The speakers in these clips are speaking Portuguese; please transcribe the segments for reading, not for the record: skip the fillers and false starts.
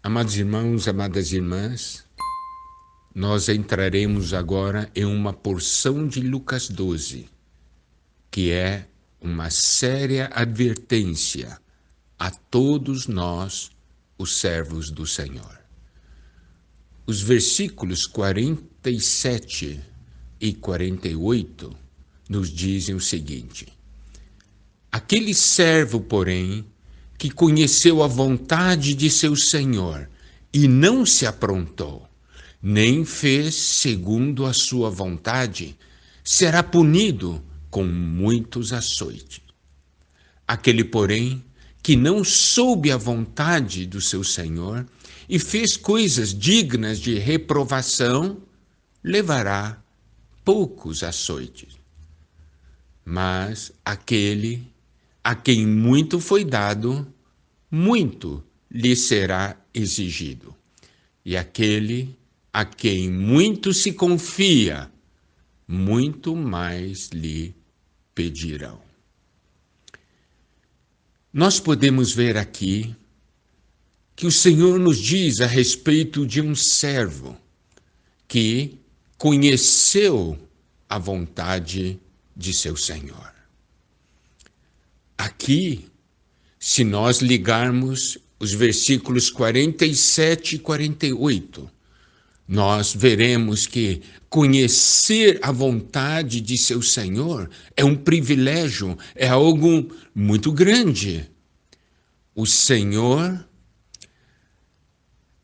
Amados irmãos, amadas irmãs, nós entraremos agora em uma porção de Lucas 12, que é uma séria advertência a todos nós, os servos do Senhor. Os versículos 47 e 48 nos dizem o seguinte: aquele servo, porém, que conheceu a vontade de seu senhor e não se aprontou, nem fez segundo a sua vontade, será punido com muitos açoites. Aquele, porém, que não soube a vontade do seu senhor e fez coisas dignas de reprovação, levará poucos açoites. Mas aquele a quem muito foi dado, muito lhe será exigido. E aquele a quem muito se confia, muito mais lhe pedirão. Nós podemos ver aqui que o Senhor nos diz a respeito de um servo que conheceu a vontade de seu Senhor. Aqui, se nós ligarmos os versículos 47 e 48, nós veremos que conhecer a vontade de seu Senhor é um privilégio, é algo muito grande. O Senhor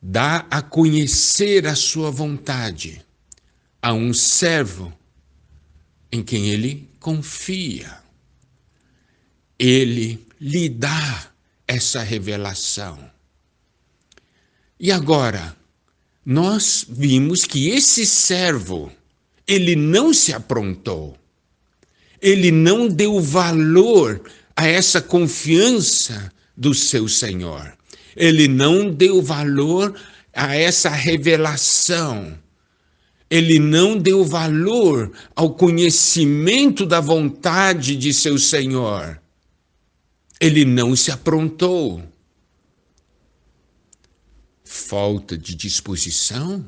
dá a conhecer a sua vontade a um servo em quem ele confia. Ele lhe dá essa revelação. E agora, nós vimos que esse servo, ele não se aprontou, ele não deu valor a essa confiança do seu Senhor, ele não deu valor a essa revelação, ele não deu valor ao conhecimento da vontade de seu Senhor, ele não se aprontou. Falta de disposição,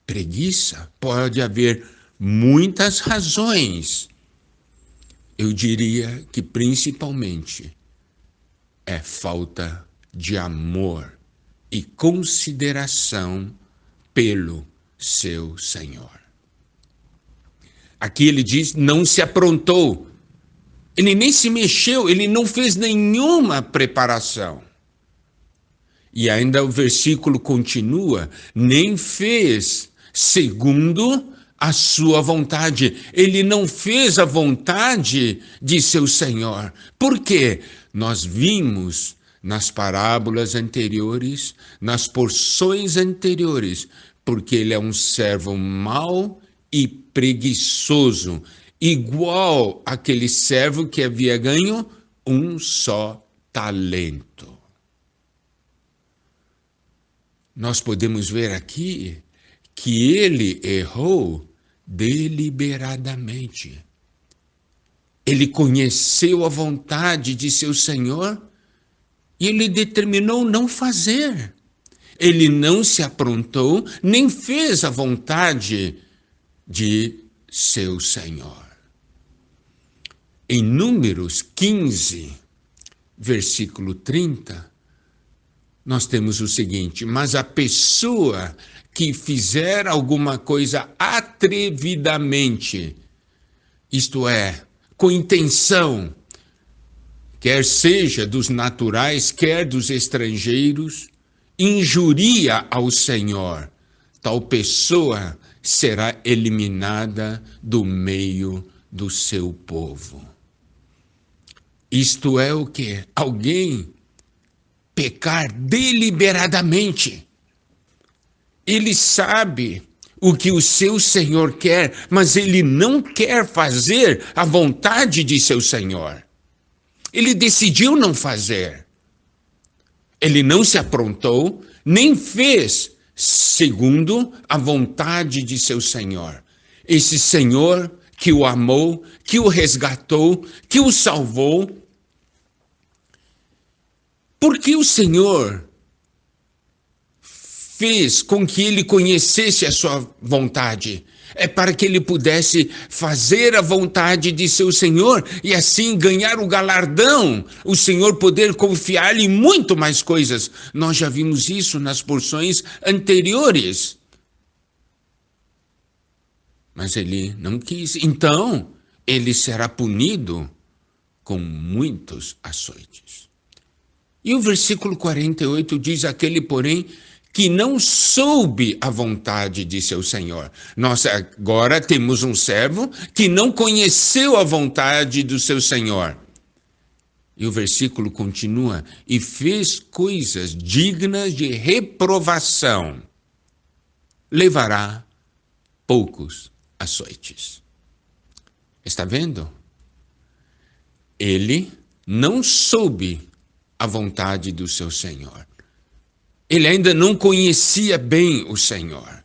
preguiça, pode haver muitas razões. Eu diria que principalmente é falta de amor e consideração pelo seu Senhor. Aqui ele diz, não se aprontou, ele nem se mexeu, ele não fez nenhuma preparação. E ainda o versículo continua, nem fez segundo a sua vontade. Ele não fez a vontade de seu Senhor. Por quê? Nós vimos nas parábolas anteriores, nas porções anteriores, porque ele é um servo mau e preguiçoso, igual aquele servo que havia ganho um só talento. Nós podemos ver aqui que ele errou deliberadamente. Ele conheceu a vontade de seu Senhor e ele determinou não fazer. Ele não se aprontou, nem fez a vontade de seu Senhor. Em Números 15, versículo 30, nós temos o seguinte, mas a pessoa que fizer alguma coisa atrevidamente, isto é, com intenção, quer seja dos naturais, quer dos estrangeiros, injuria ao Senhor, tal pessoa será eliminada do meio do seu povo. Isto é o quê? Alguém pecar deliberadamente. Ele sabe o que o seu Senhor quer, mas ele não quer fazer a vontade de seu Senhor. Ele decidiu não fazer. Ele não se aprontou, nem fez segundo a vontade de seu Senhor. Esse Senhor que o amou, que o resgatou, que o salvou. Por que o Senhor fez com que ele conhecesse a sua vontade. É para que ele pudesse fazer a vontade de seu Senhor e assim ganhar o galardão, o Senhor poder confiar-lhe muito mais coisas. Nós já vimos isso nas porções anteriores. Mas ele não quis. Então, ele será punido com muitos açoites. E o versículo 48 diz: aquele, porém, que não soube a vontade de seu senhor. Nós agora temos um servo que não conheceu a vontade do seu senhor. E o versículo continua: e fez coisas dignas de reprovação. Levará poucos açoites. Está vendo? Ele não soube a vontade do seu senhor. Ele ainda não conhecia bem o Senhor.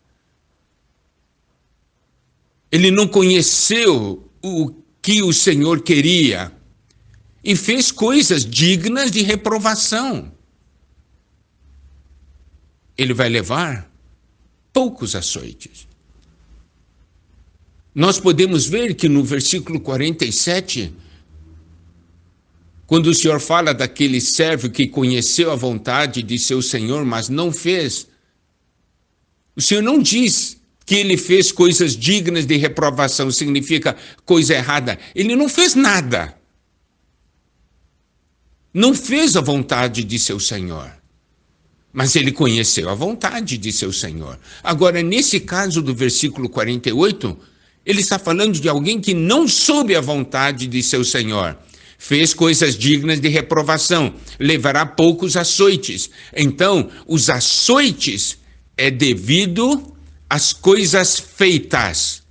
Ele não conheceu o que o Senhor queria e fez coisas dignas de reprovação. Ele vai levar poucos açoites. Nós podemos ver que no versículo 47, quando o Senhor fala daquele servo que conheceu a vontade de seu Senhor, mas não fez, o Senhor não diz que ele fez coisas dignas de reprovação, significa coisa errada. Ele não fez nada. Não fez a vontade de seu Senhor. Mas ele conheceu a vontade de seu Senhor. Agora, nesse caso do versículo 48, ele está falando de alguém que não soube a vontade de seu Senhor. Fez coisas dignas de reprovação, levará poucos açoites. Então, os açoites é devido às coisas feitas.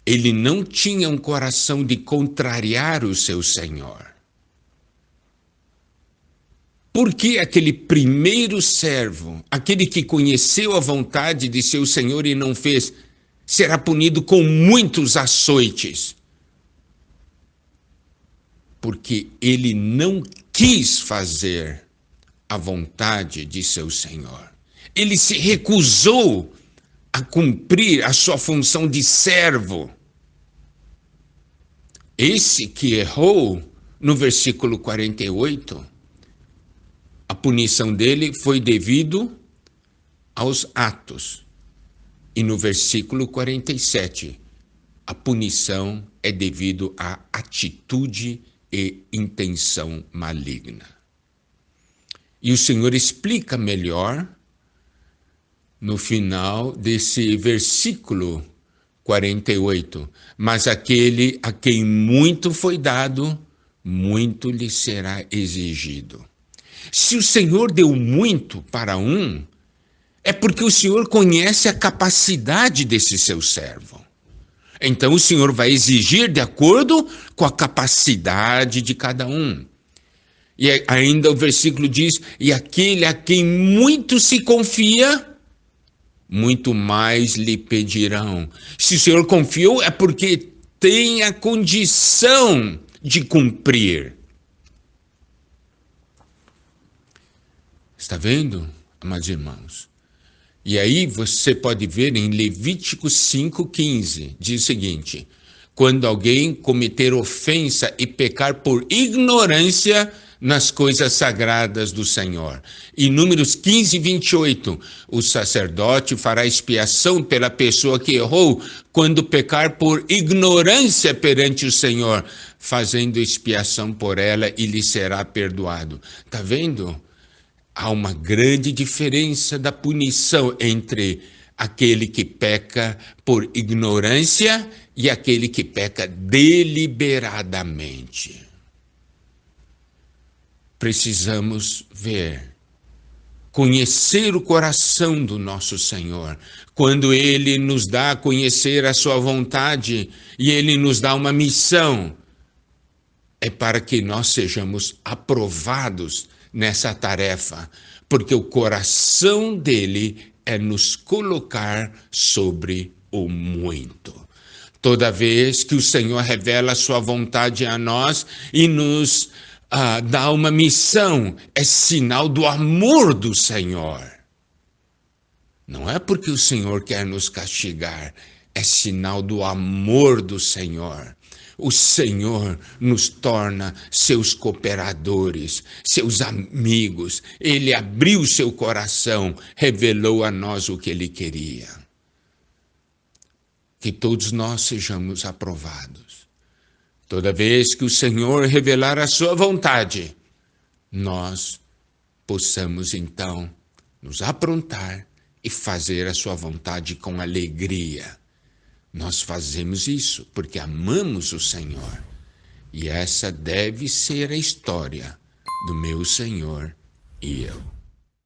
Ele não tinha um coração de contrariar o seu Senhor. Por que aquele primeiro servo, aquele que conheceu a vontade de seu Senhor e não fez, será punido com muitos açoites? Porque ele não quis fazer a vontade de seu Senhor. Ele se recusou a cumprir a sua função de servo. Esse que errou, no versículo 48, a punição dele foi devido aos atos. E no versículo 47, a punição é devido à atitude e intenção maligna. E o Senhor explica melhor no final desse versículo 48. Mas aquele a quem muito foi dado, muito lhe será exigido. Se o Senhor deu muito para um, é porque o Senhor conhece a capacidade desse seu servo. Então o Senhor vai exigir de acordo com a capacidade de cada um. E ainda o versículo diz: e aquele a quem muito se confia, muito mais lhe pedirão. Se o Senhor confiou, é porque tem a condição de cumprir. Está vendo, amados irmãos? E aí você pode ver em Levítico 5,15, diz o seguinte: quando alguém cometer ofensa e pecar por ignorância nas coisas sagradas do Senhor. Em Números 15:28, o sacerdote fará expiação pela pessoa que errou quando pecar por ignorância perante o Senhor, fazendo expiação por ela e lhe será perdoado. Está vendo? Há uma grande diferença da punição entre aquele que peca por ignorância e aquele que peca deliberadamente. Precisamos ver, conhecer o coração do nosso Senhor. Quando Ele nos dá a conhecer a sua vontade e Ele nos dá uma missão, é para que nós sejamos aprovados nessa tarefa, porque o coração dele é nos colocar sobre o muito. Toda vez que o Senhor revela a sua vontade a nós e nos dar uma missão é sinal do amor do Senhor. Não é porque o Senhor quer nos castigar, é sinal do amor do Senhor. O Senhor nos torna seus cooperadores, seus amigos. Ele abriu seu coração, revelou a nós o que ele queria. Que todos nós sejamos aprovados. Toda vez que o Senhor revelar a sua vontade, nós possamos então nos aprontar e fazer a sua vontade com alegria. Nós fazemos isso porque amamos o Senhor. E essa deve ser a história do meu Senhor e eu.